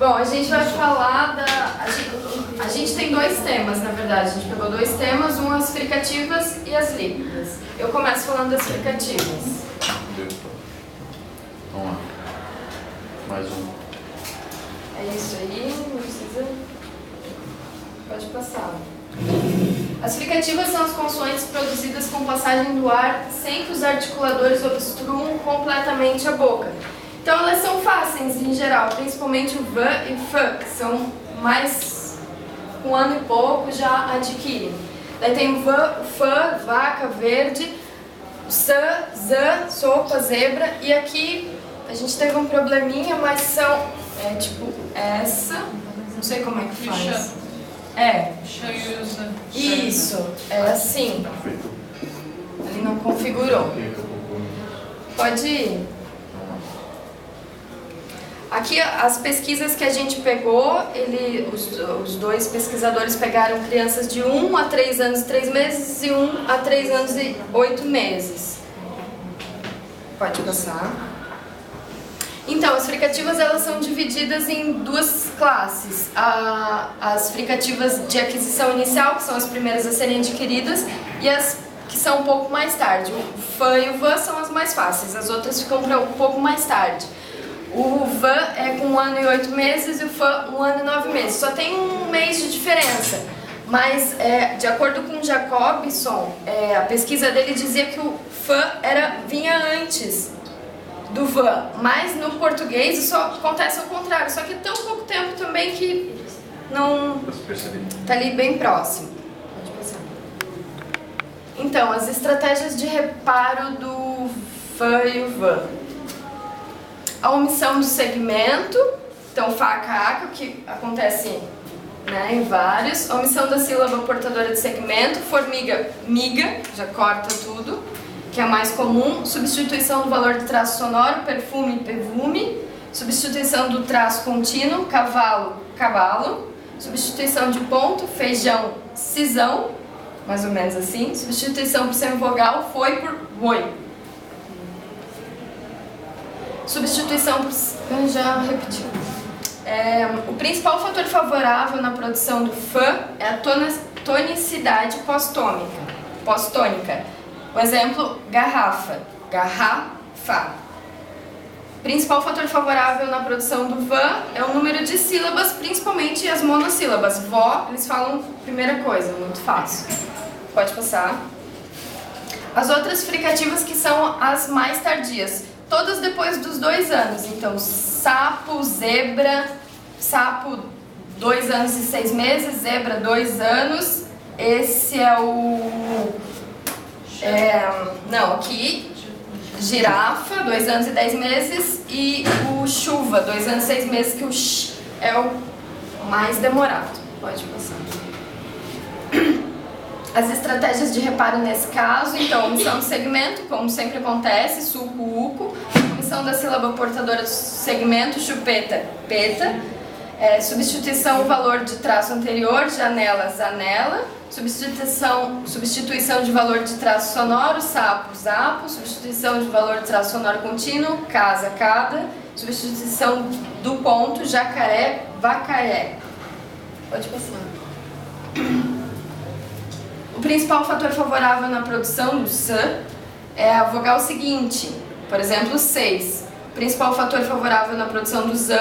Bom, a gente vai falar A gente tem dois temas, na verdade. A gente pegou dois temas, as fricativas e as líquidas. Eu começo falando das fricativas. Vamos lá. Mais um. É isso aí, não precisa... Pode passar. As fricativas são as consoantes produzidas com passagem do ar sem que os articuladores obstruam completamente a boca. Então elas são fáceis em geral, principalmente o V e F, que são mais, com um ano e pouco já adquirem. Daí tem o V, o F, vaca, verde, o S, Z, sopa, zebra, e aqui a gente teve um probleminha, mas são, tipo essa, não sei como é que faz. Isso, é assim. Ele não configurou. Pode ir. Aqui as pesquisas que a gente pegou, os dois pesquisadores pegaram crianças de 1 a 3 anos e 3 meses e 1 a 3 anos e 8 meses. Pode passar. Então, as fricativas elas são divididas em duas classes. As fricativas de aquisição inicial, que são as primeiras a serem adquiridas, e as que são um pouco mais tarde. O F e o V são as mais fáceis, as outras ficam para um pouco mais tarde. O V é com 1 ano e 8 meses e o F 1 ano e 9 meses. Só tem um mês de diferença. Mas, de acordo com Jacobson, a pesquisa dele dizia que o F vinha antes do V. Mas no português isso acontece ao contrário. Só que é tão pouco tempo também que não está ali bem próximo. Pode passar. Então, as estratégias de reparo do F e o V. A omissão do segmento, então faca, aca, que acontece em vários. A omissão da sílaba portadora de segmento, formiga, miga, já corta tudo, que é a mais comum. Substituição do valor de traço sonoro, perfume, pevume. Substituição do traço contínuo, cavalo, cavalo. Substituição de ponto, feijão, cisão, mais ou menos assim. Substituição por semivogal, foi por boi. Substituição por... já repeti. O principal fator favorável na produção do F é a tonicidade pós-tônica. O exemplo, garrafa, garrafa. O principal fator favorável na produção do V é o número de sílabas, principalmente as monossílabas. Vó, eles falam primeira coisa, muito fácil. Pode passar. As outras fricativas que são as mais tardias. Todas depois dos 2 anos, então sapo, zebra, sapo 2 anos e 6 meses, zebra 2 anos, esse é o... aqui, girafa, 2 anos e 10 meses, e o chuva, 2 anos e 6 meses, que o sh é o mais demorado. Pode passar. As estratégias de reparo nesse caso, então, omissão do segmento, como sempre acontece, suco, uco, omissão da sílaba portadora do segmento, chupeta, peta, substituição do valor de traço anterior, janela, zanela, substituição de valor de traço sonoro, sapo, zapo, substituição de valor de traço sonoro contínuo, casa, cada, substituição do ponto, jacaré, vacaré. Pode passar. O principal fator favorável na produção do S é a vogal seguinte, por exemplo, 6. O principal fator favorável na produção do Z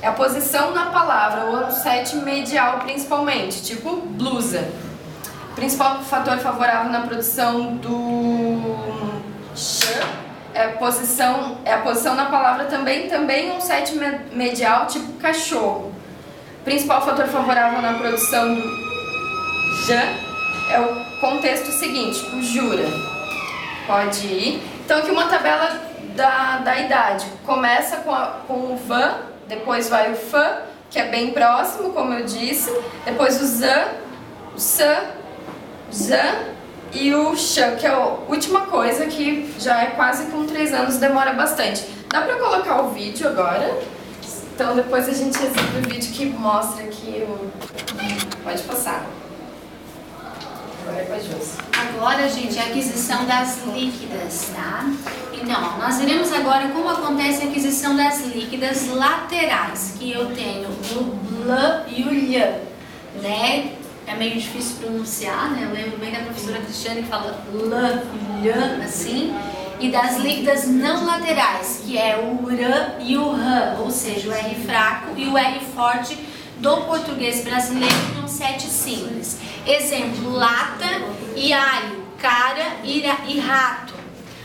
é a posição na palavra, ou no set medial principalmente, tipo blusa. O principal fator favorável na produção do X é a posição na palavra também um set medial, tipo cachorro. O principal fator favorável na produção do J é o contexto seguinte, tipo, jura. Pode ir. Então aqui uma tabela da idade. Começa com o V, depois vai o F, que é bem próximo, como eu disse. Depois o Z, o S, o Z e o X, que é a última coisa, que já é quase com 3 anos, demora bastante. Dá pra colocar o vídeo agora? Então depois a gente exibe o vídeo que mostra aqui o... Pode passar. Agora, gente, a aquisição das líquidas, tá? Então, nós veremos agora como acontece a aquisição das líquidas laterais, que eu tenho L e o LH, né? É meio difícil pronunciar, né? Eu lembro bem da professora Cristiane que fala L, LH, assim. E das líquidas não laterais, que é o R e o R, ou seja, o R fraco e o R forte do português brasileiro com 7 simples. Exemplo, lata e alho, cara e rato.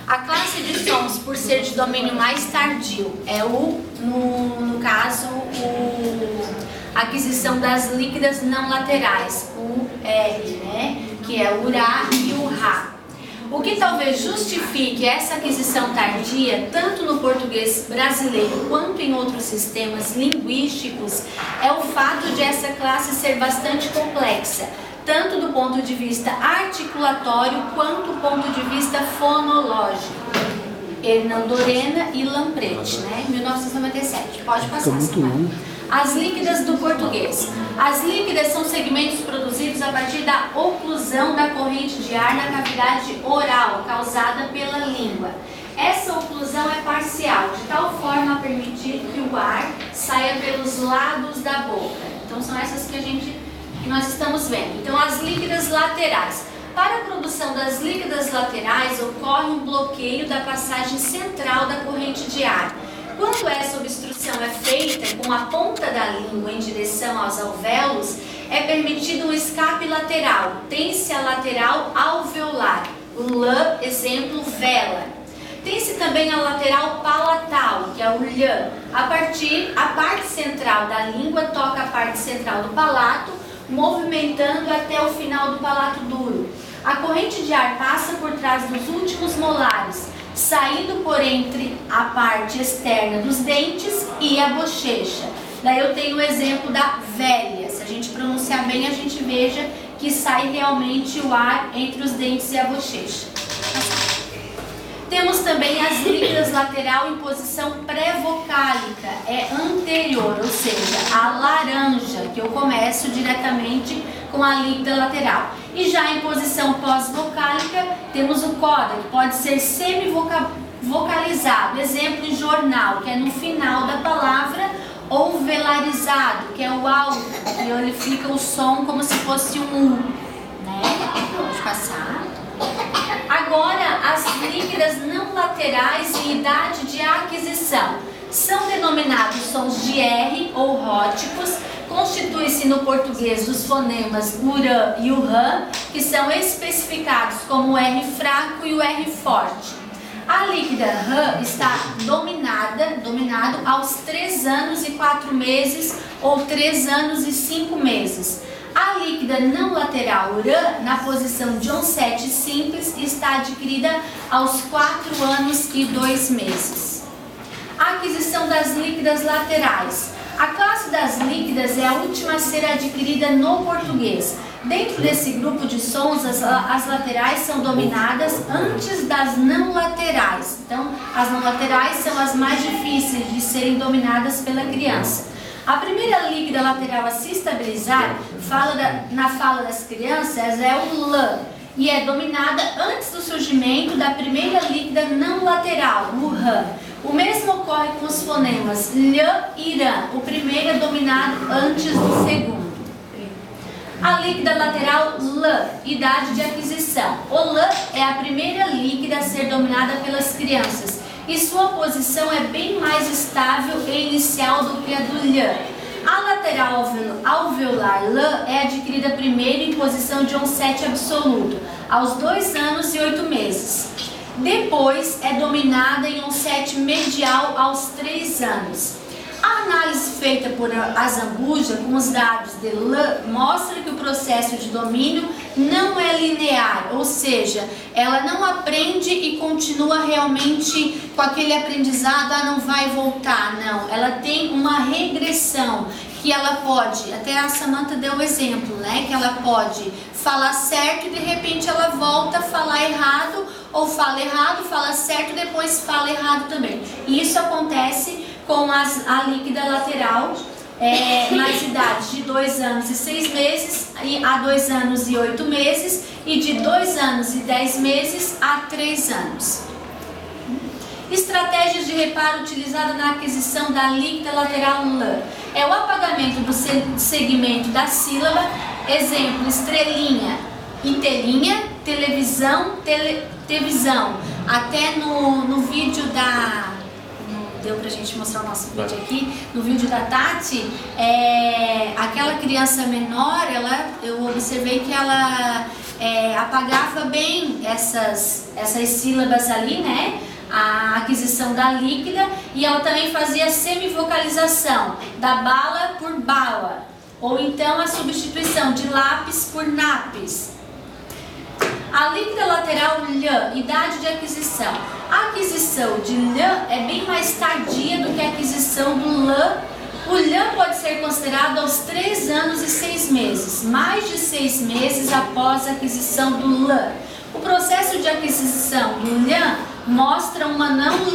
A classe de sons, por ser de domínio mais tardio, é no caso, a aquisição das líquidas não laterais, o R, né? Que é o RA e o RA. O que talvez justifique essa aquisição tardia, tanto no português brasileiro quanto em outros sistemas linguísticos, é o fato de essa classe ser bastante complexa, tanto do ponto de vista articulatório quanto do ponto de vista fonológico. Hernando Orena e Lamprecht, né? 1997. Pode passar, Samara. As líquidas do português. As líquidas são segmentos produzidos a partir da oclusão da corrente de ar na cavidade oral, causada pela língua. Essa oclusão é parcial, de tal forma a permitir que o ar saia pelos lados da boca. Então são essas que nós estamos vendo. Então as líquidas laterais. Para a produção das líquidas laterais ocorre um bloqueio da passagem central da corrente de ar. Quando essa obstrução é feita com a ponta da língua em direção aos alvéolos, é permitido um escape lateral, tem-se a lateral alveolar, o L, exemplo, vela. Tem-se também a lateral palatal, que é o Lh. A parte central da língua toca a parte central do palato, movimentando até o final do palato duro. A corrente de ar passa por trás dos últimos molares, saindo por entre a parte externa dos dentes e a bochecha. Daí eu tenho o exemplo da vélia. Se a gente pronunciar bem, a gente veja que sai realmente o ar entre os dentes e a bochecha. Temos também as líquidas lateral em posição pré-vocálica, é anterior, ou seja, a laranja, que eu começo diretamente com a líquida lateral. E já em posição pós-vocálica, temos o coda, que pode ser semi-vocalizado, exemplo em jornal, que é no final da palavra, ou velarizado, que é o alto, e onde fica o som como se fosse um U, né? Pode passar. Agora, as líquidas não laterais em idade de aquisição são denominados sons de R ou róticos, constitui-se no português dos fonemas o R e o R, que são especificados como o R fraco e o R forte. A líquida R está dominado aos 3 anos e 4 meses ou 3 anos e 5 meses. A líquida não lateral R, na posição de onset simples, está adquirida aos 4 anos e 2 meses. A aquisição das líquidas laterais. A classe das líquidas é a última a ser adquirida no português. Dentro desse grupo de sons, as laterais são dominadas antes das não laterais. Então, as não laterais são as mais difíceis de serem dominadas pela criança. A primeira líquida lateral a se estabilizar na fala das crianças é o L e é dominada antes do surgimento da primeira líquida não lateral, o R. O mesmo ocorre com os fonemas Lh e Rã. O primeiro é dominado antes do segundo. A líquida lateral L, idade de aquisição. O L é a primeira líquida a ser dominada pelas crianças e sua posição é bem mais estável e inicial do que a do Lh. A lateral alveolar L é adquirida primeiro em posição de onset absoluto, aos 2 anos e 8 meses. Depois é dominada em onset medial aos 3 anos. A análise feita por Azambuja com os dados de L mostra que o processo de domínio não é linear, ou seja, ela não aprende e continua realmente com aquele aprendizado, não vai voltar, não. Ela tem uma regressão, que ela pode, até a Samantha deu o exemplo, né? Que ela pode falar certo e de repente ela volta a falar errado, ou fala errado, fala certo e depois fala errado também. E isso acontece com a líquida lateral nas idades de 2 anos e 6 meses, a 2 anos e 8 meses e de 2 anos e 10 meses a 3 anos. Estratégias de reparo utilizada na aquisição da líquida lateral L. É o apagamento dos segmento da sílaba. Exemplo, estrelinha e telinha, televisão, televisão. Até no vídeo da... Não deu pra gente mostrar o nosso vídeo aqui. No vídeo da Tati, aquela criança menor, eu observei que ela apagava bem essas sílabas ali, né? A aquisição da líquida, e ela também fazia semivocalização da bala por bala, ou então a substituição de lápis por napis. A líquida lateral lhã, idade de aquisição. A aquisição de lhã é bem mais tardia do que a aquisição do lã. O lhã pode ser considerado aos 3 anos e 6 meses, mais de 6 meses após a aquisição do lã. O processo de aquisição do lhã mostra uma não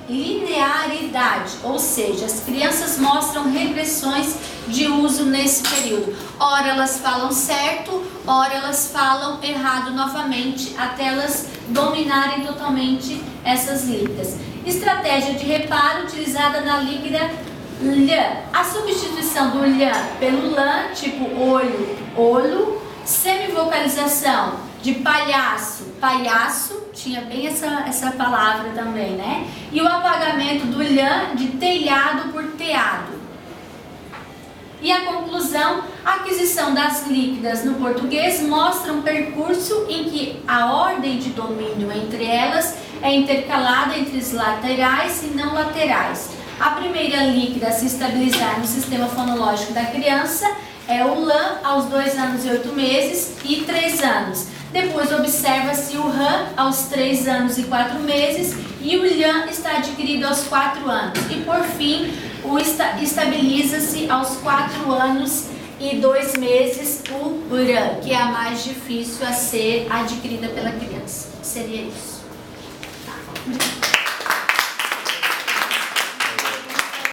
linearidade, ou seja, as crianças mostram regressões de uso nesse período. Ora elas falam certo, ora elas falam errado novamente, até elas dominarem totalmente essas líquidas. Estratégia de reparo utilizada na líquida lhã. A substituição do lhã pelo lã, tipo olho, olho. Semivocalização de palhaço, palhaço, tinha bem essa palavra também, né? E o apagamento do lhã de telhado por teado. E a conclusão, a aquisição das líquidas no português mostra um percurso em que a ordem de domínio entre elas é intercalada entre as laterais e não laterais. A primeira líquida a se estabilizar no sistema fonológico da criança é o lã aos 2 anos e 8 meses e 3 anos. Depois observa-se o rã aos 3 anos e 4 meses e o lhã está adquirido aos 4 anos. E por fim, estabiliza-se aos 4 anos e 2 meses o rã, que é a mais difícil a ser adquirida pela criança. Seria isso. Tá.